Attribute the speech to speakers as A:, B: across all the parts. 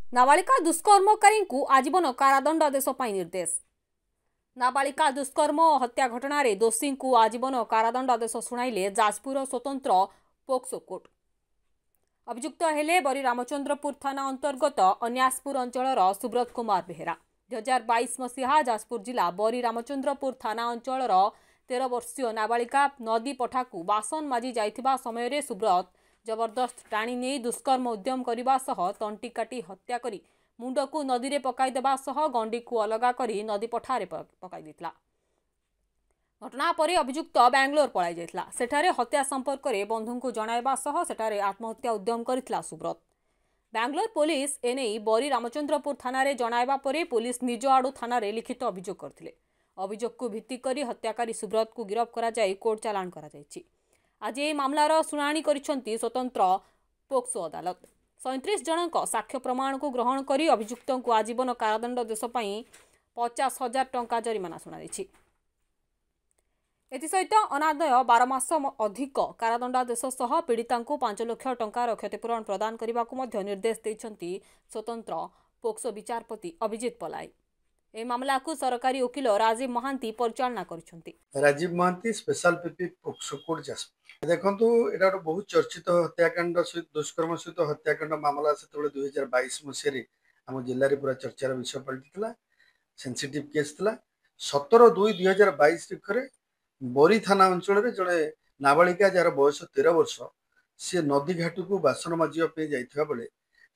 A: नाबालिका दुष्कर्मकारी को आजीवन कारादंडादेश निर्देश। नाबालिका दुष्कर्म और हत्या घटना रे दोषी को आजीवन कारादंडादेश शुणाइले जाजपुर स्वतंत्र पोक्सो कोर्ट। अभियुक्त हेले बरी रामचंद्रपुर थाना अंतर्गत अन्यासपुर अंचल सुब्रत कुमार बेहेरा। 2022 मसीहा जाजपुर जिला बरी रामचंद्रपुर थाना अंचल 13 वर्षीय नाबालिका नदी पठा को बासन माजी जाइथिबा समय रे सुब्रत जबरदस्त टाणी नहीं दुष्कर्म उद्यम करने सह तंटी काटी हत्या करी मुंड को नदी में पकाई देबा सह गंडी को अलगा करी नदी पठारे पकाई देथिला। घटना पर अभियुक्त बेंगलोर पलाई जाइथिला। सेठारे हत्या संपर्क में बंधु को जणाइबा सह सेठारे आत्महत्या उद्यम करिथिला सुब्रत। बेंगलोर पुलिस एने बरी रामचंद्रपुर थाना रे जणाइबा परे पुलिस निज आड़ू थाना रे लिखित अभियोग करथिले। अभियोग को भित्ति करी हत्याकारी सुब्रत को गिरफ्त करा जाय कोर्ट चालान करा जायछि। आज यह मामलार शुणाणी करिसेंती स्वतंत्र पोक्सो अदालत। 37 जनक साक्ष्य प्रमाण को ग्रहण करी अभियुक्त को आजीवन कारादंडादेश 50,000 टंका जरिमाना शुणाई। एसहित अनादय 12 मास अधिक कारादंडादेश सह पीड़िता को 5 लाख टंकार क्षतिपूरण प्रदान करने को निर्देश देइछंती स्वतंत्र पोक्सो विचारपति अभिजीत पलाई। ए मामला को सरकारी वकील राजीव महांती परिचालना करिसेंती।
B: Rajiv Mahanti special PP POCSO court Jajpur. देखंतु एटा बहुत चर्चित हत्याकांड सहित दुष्कर्म सहित हत्याकांड मामला से 2022 मसीह आम जिले में पूरा चर्चार विषय पलटिला। सेंसिटिव केस था 17/2/2022 तारिख बरी थाना अंचल जड़े नाबालिका जार बयस 13 वर्ष सी नदी घाट को बासन माजिया जाइथिबा बेले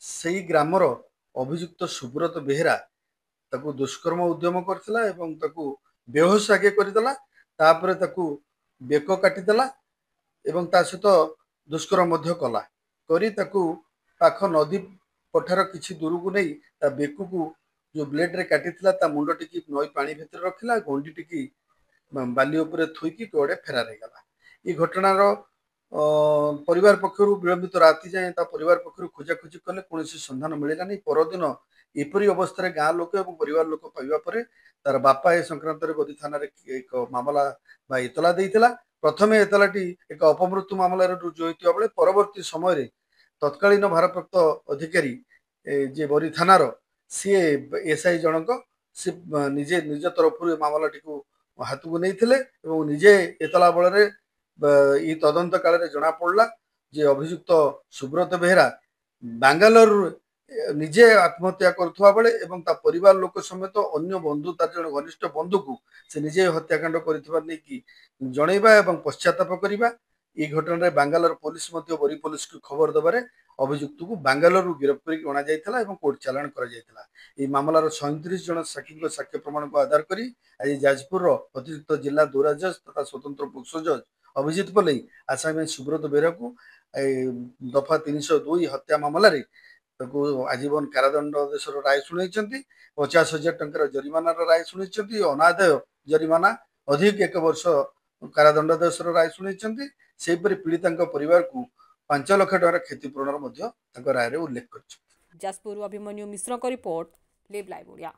B: से ग्रामर अभियुक्त सुब्रत बेहेरा ताकू दुष्कर्म उद्यम करथिला एवं ताकू बेहोश आगे करदेला। तापरे ताकू बेक काटिदेला एवं ता सहित दुष्कर्म मध्य कला करी ताकू पाख नदी पठार किछि दूर को नहीं ता बेकू को जो ब्लेड रे काटिथिला ता मुंड टिकी नई पानी भितर रखिला गंडी टिकी बाली उपरे थुईकी कोड़े फेरार हो गला। ये घटनार परिवार पक्षर विलंबित राति जाए परिवार पक्षर खोजाखोजी कले कौन सन्धान मिललानी। परदिन एपरी अवस्था गाँ लोक और परिवार लोक पाइबा परे तार बापा ए संक्रांत बदी थाना एक मामला बा एतला देइथिला। प्रथमे एतलाटी एक अपमृत्यु मामला रुजु होइतिबा बेले परवर्ती समय तत्कालीन भारप्राप्त अधिकारी जे बरी थानार सी एसआई जनक सी निजे निज तरफ मामलाटी को हाथ को नहीं निजे एतला बल ये तदंत काल जना पड़ा जे अभियुक्त सुब्रत बेहेरा बांगालोर निजे आत्महत्या करुवा बेले एवं ता परिवार लोक समेत अन्य बंधु तार जन घनिष्ठ बंधु को से निजे हत्याकांड कर जनइबा एवं पश्चाताप करवा। ये घटना बांगालोर पुलिस बरी पुलिस को खबर दबारे अभियुक्त को बांगालोर गिरफ्त कर कोर्ट चालान कर मामलार 37 जन साक्षी साक्ष्य प्रमाण को आधार कर आज जाजपुर अतिरिक्त जिला दौरा जज तथा स्वतंत्र पोक्सो जज अभिजीत पलई आसामी सुब्रत बेहेरा को दफा 302 हत्या मामला आजीवन कारादंडादेश राय शुणाई। 50,000 टंकार जरिमाना राय शुणाई। अनादाय जरिमाना अधिक 1 वर्ष कारादंडादेश राय शुणाई। सेपरि पीड़िता परिवार को 5 लाख टंकार क्षतिपूरण राय उल्लेख कर।
A: जाजपुर अभिमन्यु मिश्र को रिपोर्ट लिव लाइव ओडिया।